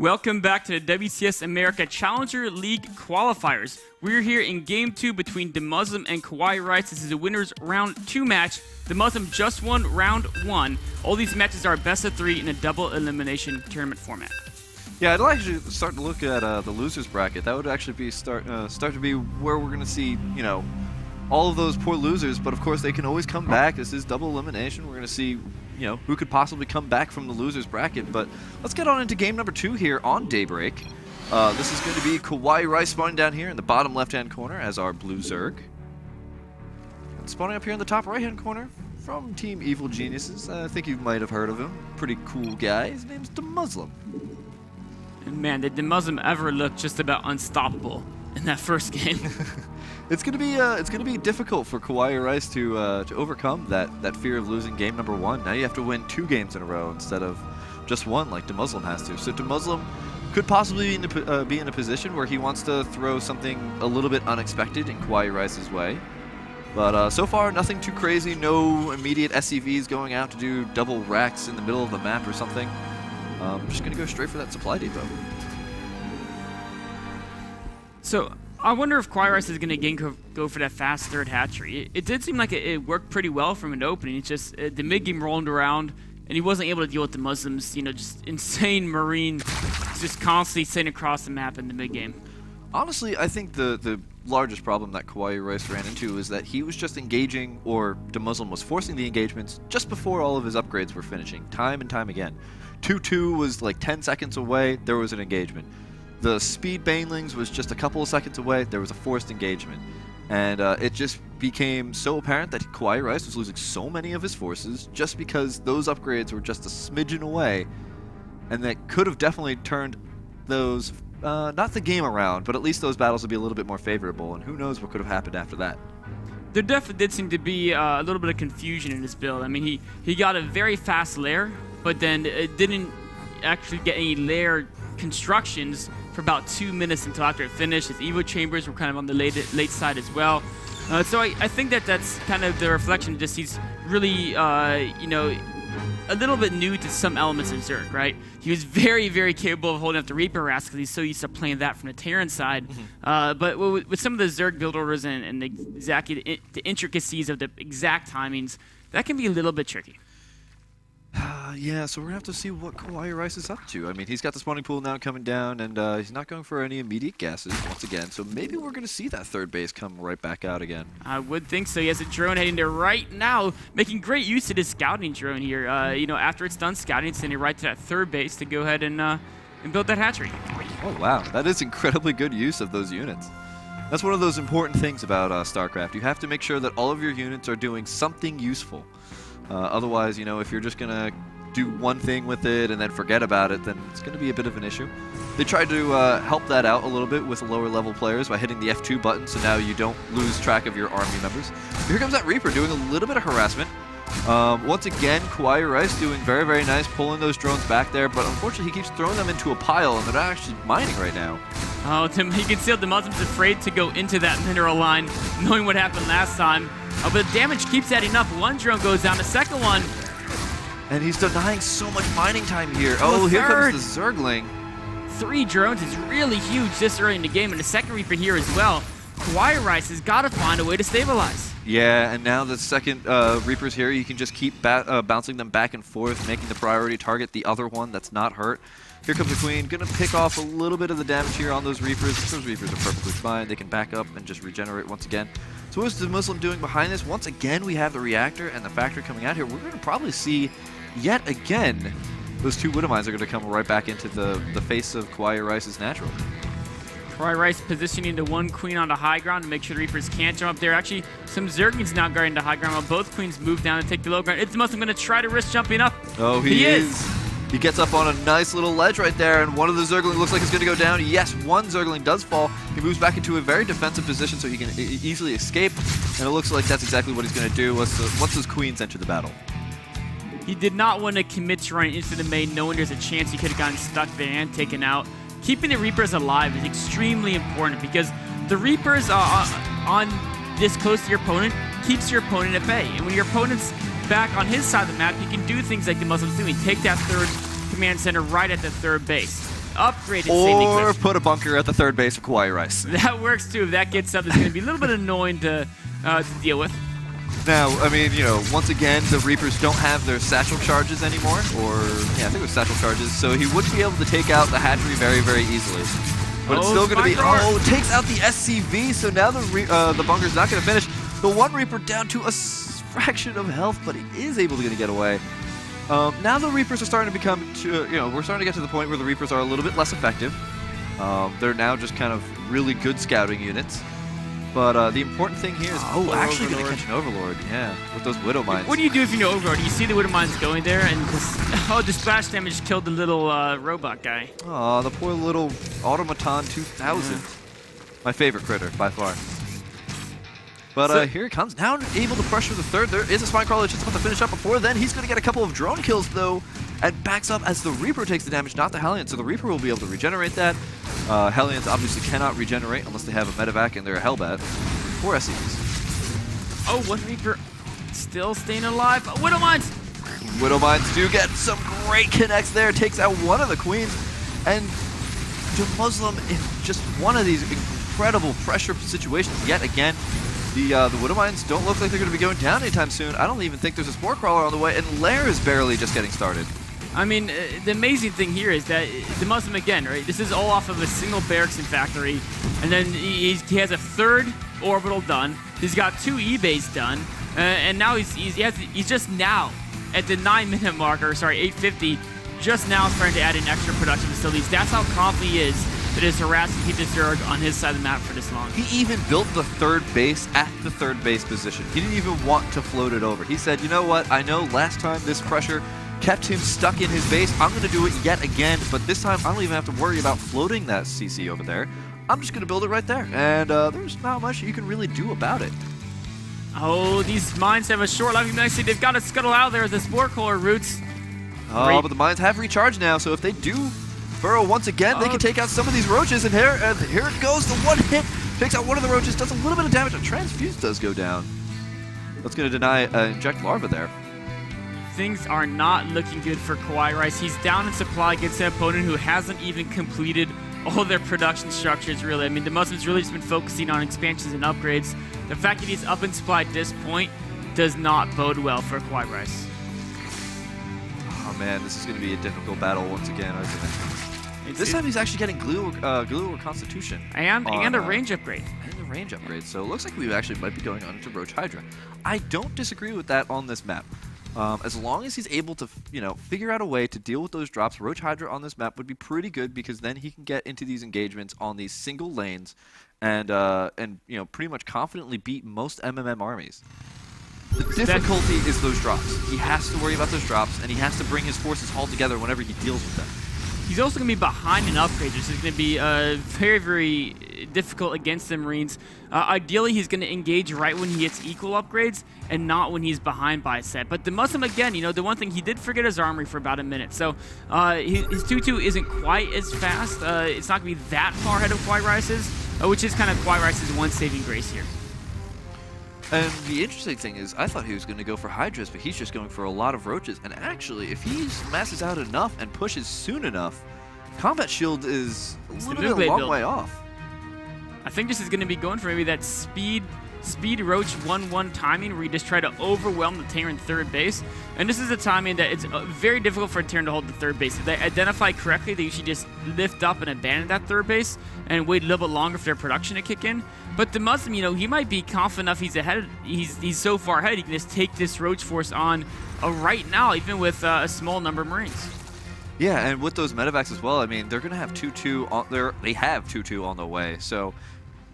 Welcome back to the WCS America Challenger League qualifiers. We're here in Game 2 between Demuslim and KawaiiRice. This is a winner's round 2 match. Demuslim just won round 1. All these matches are best of 3 in a double elimination tournament format. Yeah, I'd like to start to look at the losers bracket. That would actually be start to be where we're going to see, you know, all of those poor losers. But of course, they can always come back. This is double elimination. We're going to see, you know, who could possibly come back from the losers bracket. But let's get on into game number 2 here on Daybreak. This is going to be KawaiiRice spawning down here in the bottom left-hand corner as our blue Zerg. And spawning up here in the top right-hand corner from Team Evil Geniuses. I think you might have heard of him. Pretty cool guy. His name's Demuslim. And man, did Demuslim ever look just about unstoppable in that first game? It's gonna be difficult for KawaiiRice to overcome that fear of losing game number 1. Now you have to win 2 games in a row instead of just 1 like Demuslim has to. So Demuslim could possibly be in a position where he wants to throw something a little bit unexpected in KawaiiRice's way. But so far, nothing too crazy. No immediate SCVs going out to do double racks in the middle of the map or something. I'm just gonna go straight for that supply depot. So I wonder if KawaiiRice is going to go for that fast third hatchery. It did seem like it worked pretty well from an opening. It's just the mid game rolled around, and he wasn't able to deal with the Muslims. You know, just insane Marine, just constantly sitting across the map in the mid game. Honestly, I think the largest problem that KawaiiRice ran into is that he was just engaging, or Demuslim was forcing the engagements just before all of his upgrades were finishing, time and time again. 2-2 was like 10 seconds away, there was an engagement. The speed banelings was just a couple of seconds away, there was a forced engagement. And it just became so apparent that KawaiiRice was losing so many of his forces just because those upgrades were just a smidgen away, and that could have definitely turned those, not the game around, but at least those battles would be a little bit more favorable, and who knows what could have happened after that. There definitely did seem to be a little bit of confusion in his build. I mean, he got a very fast lair, but then it didn't actually get any lair constructions for about 2 minutes until after it finished. His Evo chambers were kind of on the late side as well. So I think that's kind of the reflection. Just he's really, you know, a little bit new to some elements of Zerg, right? He was very, very capable of holding up the Reaper Rats because he's so used to playing that from the Terran side. But with some of the Zerg build orders and the intricacies of the exact timings, that can be a little bit tricky. Yeah, so we're going to have to see what KawaiiRice is up to. I mean, he's got the spawning pool now coming down, and he's not going for any immediate gases once again. So maybe we're going to see that third base come right back out again. I would think so. He has a drone heading there right now, making great use of his scouting drone here. You know, after it's done scouting, it's sending right to that third base to go ahead and build that hatchery. Oh, wow. That is incredibly good use of those units. That's one of those important things about Starcraft. You have to make sure that all of your units are doing something useful. Otherwise, you know, if you're just going to do one thing with it and then forget about it, then it's going to be a bit of an issue. They tried to help that out a little bit with lower level players by hitting the F2 button, so now you don't lose track of your army members. Here comes that Reaper doing a little bit of harassment. Once again, KawaiiRice doing very, very nice, pulling those drones back there, but unfortunately he keeps throwing them into a pile, and they're not actually mining right now. Oh, Tim, you can see how Demuslim's afraid to go into that mineral line, knowing what happened last time. But the damage keeps adding up. One drone goes down, the second one. And he's denying so much mining time here. Oh, here comes the Zergling. 3 drones is really huge this early in the game, and the second Reaper here as well. KawaiiRice has got to find a way to stabilize. Yeah, and now the second Reaper's here. You can just keep bouncing them back and forth, making the priority target the other one that's not hurt. Here comes the Queen, gonna pick off a little bit of the damage here on those Reapers. Those Reapers are perfectly fine. They can back up and just regenerate once again. So what's the Demuslim doing behind this? Once again, we have the reactor and the factory coming out here. We're gonna probably see yet again those 2 Widow Mines are gonna come right back into the face of KawaiiRice's natural. KawaiiRice positioning the 1 Queen on the high ground to make sure the Reapers can't jump up there. Actually, some Zerglings now guarding the high ground while both Queens move down and take the low ground. It's Demuslim gonna try to risk jumping up. Oh, he is. He gets up on a nice little ledge right there, and one of the Zerglings looks like it's going to go down. Yes, one Zergling does fall. He moves back into a very defensive position so he can easily escape, and it looks like that's exactly what he's going to do once those Queens enter the battle. He did not want to commit to running into the main, knowing there's a chance he could have gotten stuck there and taken out. Keeping the Reapers alive is extremely important because the Reapers on this close to your opponent keeps your opponent at bay, and when your opponent's back on his side of the map, he can do things like Demuslim's doing. Take that third command center right at the third base. upgraded Or put a bunker at the third base of KawaiiRice. That works too. If that gets up, it's going to be a little bit annoying to deal with. Now, I mean, you know, once again, the Reapers don't have their satchel charges anymore, or, yeah, I think it was satchel charges, so he wouldn't be able to take out the hatchery very, very easily. But it's still going to be, it takes out the SCV, so now the bunker's not going to finish. The one Reaper down to a fraction of health, but he is able to get away. Now the Reapers are starting to become, we're starting to get to the point where the Reapers are a little bit less effective. They're now just kind of really good scouting units. But the important thing here is, actually going to catch an Overlord, yeah, with those Widow Mines. What do you do if you know Overlord? You see the Widow Mines going there, and the splash damage killed the little robot guy. Aw, the poor little Automaton 2000. Yeah. My favorite critter, by far. But here he comes, now able to pressure the third. There is a Spine Crawler just about to finish up. Before then, he's going to get a couple of drone kills, though, and backs up as the Reaper takes the damage, not the Hellion. So the Reaper will be able to regenerate that. Hellions obviously cannot regenerate unless they have a medevac and they're a Hellbat. 4 SCVs. Oh, one Reaper still staying alive. Widow Mines! Widow Mines do get some great connects there. Takes out one of the Queens. And Demuslim in just one of these incredible pressure situations yet again. The Widow Mines don't look like they're going to be going down anytime soon. I don't even think there's a Spore Crawler on the way, and Lair is barely just getting started. I mean, the amazing thing here is that Demuslim again, right? This is all off of a single barracks and factory, and then he has a third orbital done. He's got 2 E-bays done, and now he's just now at the 9-minute marker. Sorry, 8:50. Just now starting to add in extra production facilities. That's how confident he is that his harassing keep the Zerg on his side of the map for this long. He even built the third base at the third base position. He didn't even want to float it over. He said, you know what? I know last time this pressure kept him stuck in his base. I'm going to do it yet again, but this time I don't even have to worry about floating that CC over there. I'm just going to build it right there, and there's not much you can really do about it. Oh, these mines have a short life. Actually, they've got to scuttle out there as the Spore Crawler roots. Oh, but the mines have recharged now, so if they do burrow once again, they can take out some of these roaches, and here it goes. The one hit takes out one of the roaches, does a little bit of damage. A transfuse does go down. That's going to deny inject larva there. Things are not looking good for KawaiiRice. He's down in supply against an opponent who hasn't even completed all their production structures, really. I mean, Demuslim's really just been focusing on expansions and upgrades. The fact that he's up in supply at this point does not bode well for KawaiiRice. Oh man, this is going to be a difficult battle once again, isn't it? This time he's actually getting glue or Constitution. And a range upgrade. And a range upgrade. So it looks like we actually might be going on to Roach Hydra. I don't disagree with that on this map. As long as he's able to, figure out a way to deal with those drops, Roach Hydra on this map would be pretty good, because then he can get into these engagements on these single lanes and pretty much confidently beat most MMM armies. The difficulty is those drops. He has to worry about those drops, and he has to bring his forces all together whenever he deals with them. He's also going to be behind in upgrades, which is going to be very, very difficult against the Marines. Ideally, he's going to engage right when he hits equal upgrades and not when he's behind by a set. But Demuslim, again, the one thing, he did forget his armory for about a minute. So his 2-2 isn't quite as fast. It's not going to be that far ahead of KawaiiRice's, which is kind of KawaiiRice's one saving grace here. And the interesting thing is, I thought he was going to go for Hydras, but he's just going for a lot of Roaches. And actually, if he masses out enough and pushes soon enough, Combat Shield is a long way off. I think this is going to be going for maybe that speed Roach 1-1 timing where you just try to overwhelm the Terran third base. And this is a timing that it's very difficult for a Terran to hold the third base. If they identify correctly, they usually just lift up and abandon that third base and wait a little bit longer for their production to kick in. But Demuslim, he might be confident enough he's ahead. He's so far ahead, he can just take this Roach force on right now, even with a small number of Marines. Yeah, and with those medevacs as well, I mean, they're going to have 2-2 on there. They have 2-2 on the way, so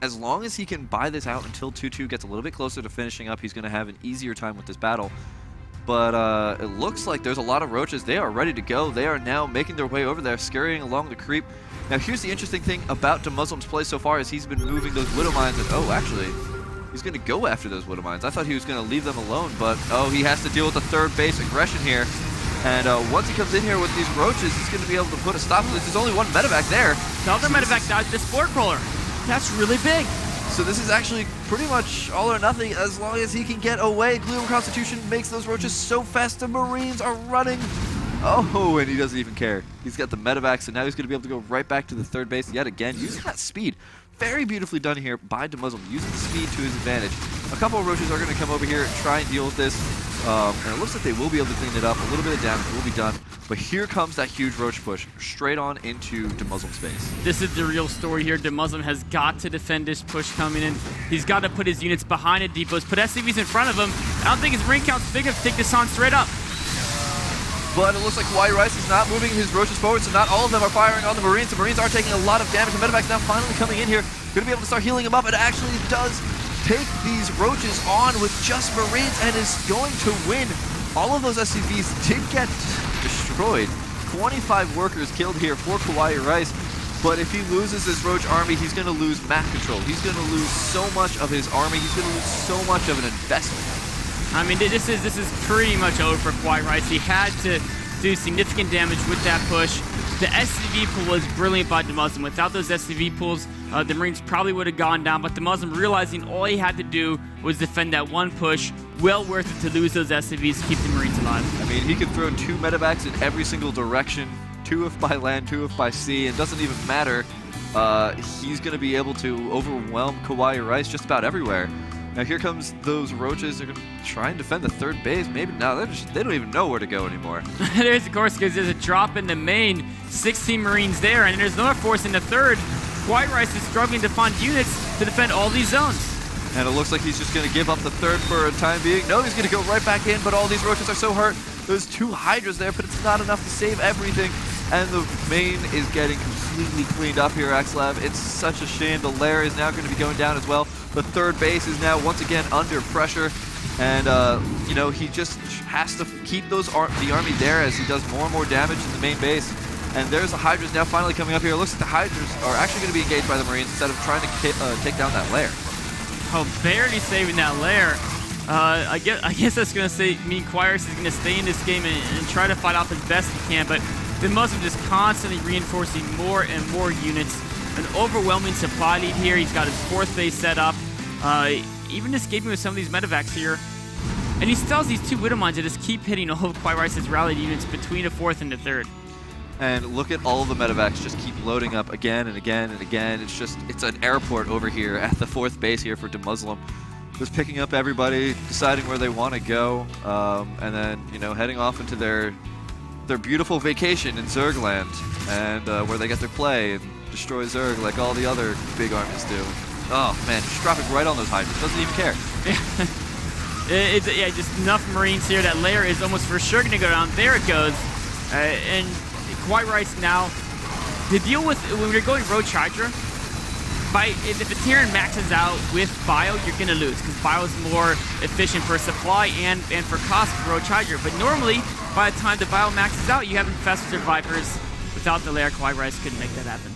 as long as he can buy this out until 2-2 gets a little bit closer to finishing up, he's going to have an easier time with this battle. But it looks like there's a lot of Roaches. They are ready to go. They are now making their way over there, scurrying along the creep. Now, here's the interesting thing about Demuslim's play so far is he's been moving those Widow Mines, and actually, he's going to go after those Widow Mines. I thought he was going to leave them alone, but he has to deal with the third base aggression here. And once he comes in here with these Roaches, he's going to be able to put a stop to this. There's only one medevac there. The other medevac dodged the Spore Crawler. That's really big. So this is actually pretty much all or nothing as long as he can get away. Glue Constitution makes those Roaches so fast the Marines are running Oh, and he doesn't even care. He's got the medevacs, and now he's going to be able to go right back to the third base yet again, using that speed. Very beautifully done here by Demuslim, using the speed to his advantage. A couple of roaches are going to come over here and try and deal with this. And it looks like they will be able to clean it up. A little bit of damage will be done. But here comes that huge roach push straight on into Demuslim's base. This is the real story here. Demuslim has got to defend this push coming in. He's got to put his units behind the depots, put SCVs in front of him. I don't think his marine count's big enough to take this on straight up. But it looks like KawaiiRice is not moving his roaches forward, so not all of them are firing on the Marines. The Marines are taking a lot of damage. The medevac's now finally coming in here. Going to be able to start healing him up. It actually does take these roaches on with just Marines and is going to win. All of those SCVs did get destroyed. 25 workers killed here for KawaiiRice. But if he loses this roach army, he's going to lose map control. He's going to lose so much of his army. He's going to lose so much of an investment. I mean, this is pretty much over for KawaiiRice. He had to do significant damage with that push. The SCV pool was brilliant by Demuslim. Without those SCV pools, the Marines probably would have gone down, but Demuslim, realizing all he had to do was defend that one push, well worth it to lose those SCVs to keep the Marines alive. I mean, he could throw 2 medevacs in every single direction, 2 if by land, 2 if by sea. It doesn't even matter. He's going to be able to overwhelm KawaiiRice just about everywhere. Now here comes those roaches. They're going to try and defend the third base. Maybe now they don't even know where to go anymore. There's, of course, because there's a drop in the main. 16 Marines there, and there's no force in the third. KawaiiRice is struggling to find units to defend all these zones. And it looks like he's just going to give up the third for a time being. No, he's going to go right back in, but all these roaches are so hurt. There's 2 Hydras there, but it's not enough to save everything. And the main is getting completely cleaned up here, Xlav. It's such a shame. The lair is now going to be going down as well. The third base is now once again under pressure. And, you know, he just has to keep the army there as he does more and more damage to the main base. And there's the Hydras now finally coming up here. It looks like the Hydras are actually going to be engaged by the Marines instead of trying to take down that lair. Oh, barely saving that lair. I guess that's going to mean KawaiiRice is going to stay in this game and try to fight off as best he can. But Demuslim just constantly reinforcing more and more units. An overwhelming supply lead here. He's got his 4th base set up. Even escaping with some of these medevacs here. And he still has these 2 Widow Mines that just keep hitting all of KawaiiRice's rallied units between the 4th and the 3rd. And look at all of the medevacs just keep loading up again and again and again. It's an airport over here at the 4th base here for Demuslim. Just picking up everybody, deciding where they want to go, and then, you know, heading off into their beautiful vacation in Zerg land, and where they get their play and destroy Zerg like all the other big armies do. Oh man, just drop it right on those Hydras. Doesn't even care. Yeah, just enough Marines here. That layer is almost for sure going to go down. There it goes. And KawaiiRice now, the deal with when we're going Roach Hydra, if the Terran maxes out with Bio, you're going to lose, because Bio is more efficient for supply and for cost for Roach Hydra. But normally, by the time the Bio maxes out, you have Infested Vipers. Without the lair, KawaiiRice couldn't make that happen.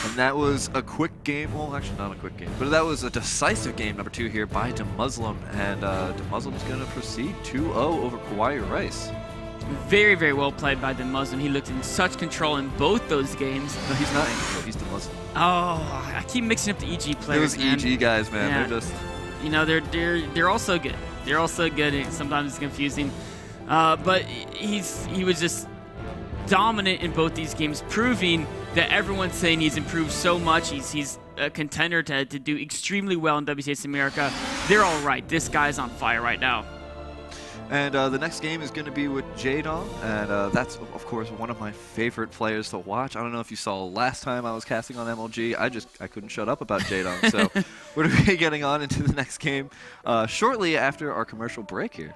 And that was a quick game, well actually not a quick game, but that was a decisive game number 2 here by Demuslim, and Demuslim is going to proceed 2-0 over KawaiiRice. Very, very well played by Demuslim. He looked in such control in both those games. No, he's not in control, he's Demuslim. Oh, I keep mixing up the EG players. Those EG guys, man, yeah. they're just... You know, they're all so good. They're all so good, and sometimes it's confusing. But he was just dominant in both these games, proving that everyone's saying he's improved so much. He's a contender to do extremely well in WCS America. They're all right. This guy's on fire right now. And the next game is going to be with Jadon, and that's, of course, one of my favorite players to watch. I don't know if you saw last time I was casting on MLG. I couldn't shut up about Jadon. So we're going to be getting on into the next game shortly after our commercial break here.